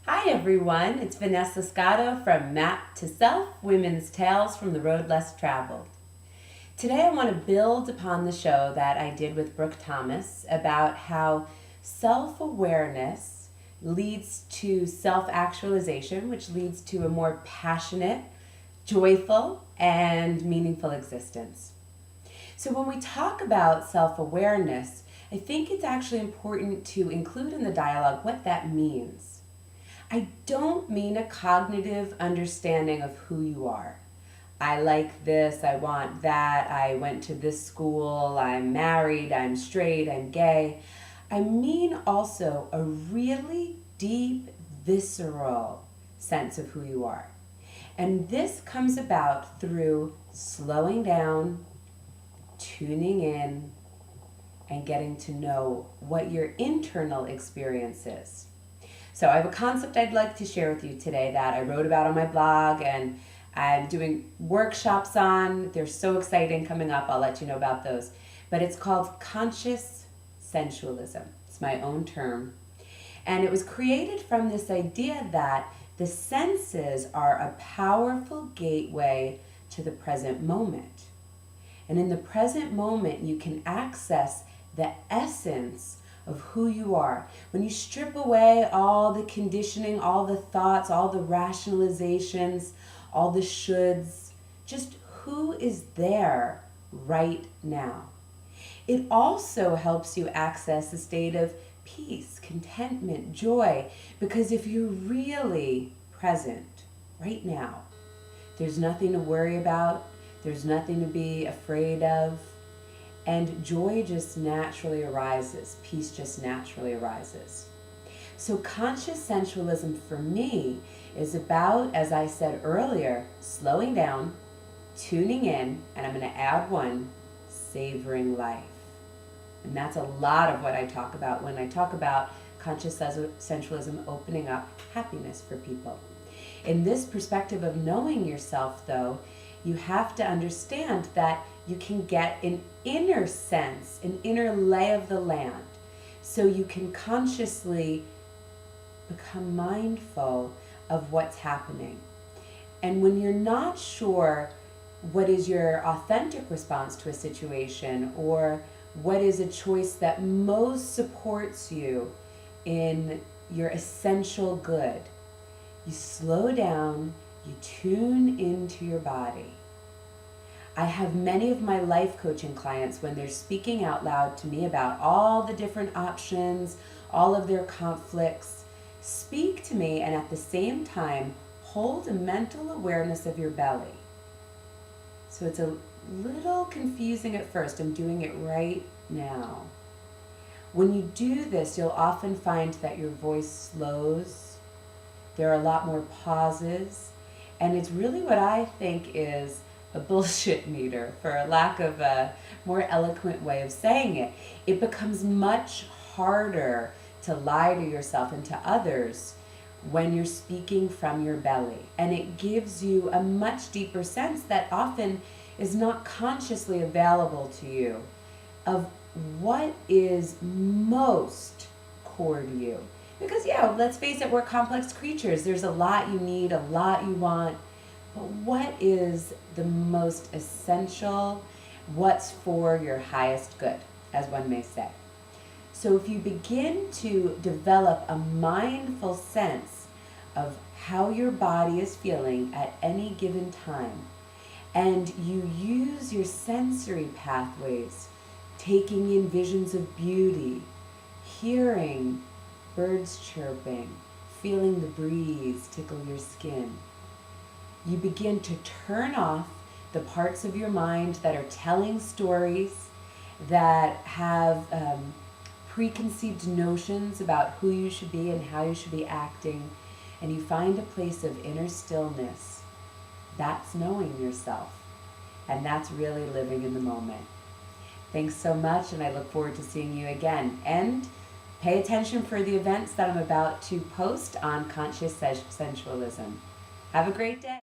Hi everyone, it's Vanessa Scotto from Map to Self, Women's Tales from the Road Less Traveled. Today I want to build upon the show that I did with Brooke Thomas about how self-awareness leads to self-actualization, which leads to a more passionate, joyful, and meaningful existence. So when we talk about self-awareness, I think it's actually important to include in the dialogue what that means. I don't mean a cognitive understanding of who you are. I like this, I want that, I went to this school, I'm married, I'm straight, I'm gay. I mean also a really deep, visceral sense of who you are. And this comes about through slowing down, tuning in, and getting to know what your internal experience is. So I have a concept I'd like to share with you today that I wrote about on my blog and I'm doing workshops on. They're so exciting coming up. I'll let you know about those. But it's called conscious sensualism. It's my own term. And it was created from this idea that the senses are a powerful gateway to the present moment. And in the present moment, you can access the essence of who you are. When you strip away all the conditioning, all the thoughts, all the rationalizations, all the shoulds, just who is there right now. It also helps you access a state of peace, contentment, joy, because if you're really present right now, there's nothing to worry about, there's nothing to be afraid of, and joy just naturally arises. Peace just naturally arises. So conscious sensualism for me is about, as I said earlier, slowing down, tuning in, and I'm going to add one, savoring life. And that's a lot of what I talk about when I talk about conscious sensualism opening up happiness for people. In this perspective of knowing yourself, though, you have to understand that you can get an inner sense, an inner lay of the land, so you can consciously become mindful of what's happening. And when you're not sure what is your authentic response to a situation or what is a choice that most supports you in your essential good, you slow down, you tune into your body. I have many of my life coaching clients, when they're speaking out loud to me about all the different options, all of their conflicts, speak to me and at the same time hold a mental awareness of your belly. So it's a little confusing at first. I'm doing it right now. When you do this, you'll often find that your voice slows. There are a lot more pauses. And it's really what I think is a bullshit meter, for lack of a more eloquent way of saying it. It becomes much harder to lie to yourself and to others when you're speaking from your belly. And it gives you a much deeper sense that often is not consciously available to you of what is most core to you. Because let's face it, we're complex creatures. There's a lot you need, a lot you want. But what is the most essential? What's for your highest good, as one may say? So if you begin to develop a mindful sense of how your body is feeling at any given time, and you use your sensory pathways, taking in visions of beauty, hearing birds chirping, feeling the breeze tickle your skin, you begin to turn off the parts of your mind that are telling stories, that have preconceived notions about who you should be and how you should be acting, and you find a place of inner stillness. That's knowing yourself, and that's really living in the moment. Thanks so much, and I look forward to seeing you again. And pay attention for the events that I'm about to post on conscious sensualism. Have a great day.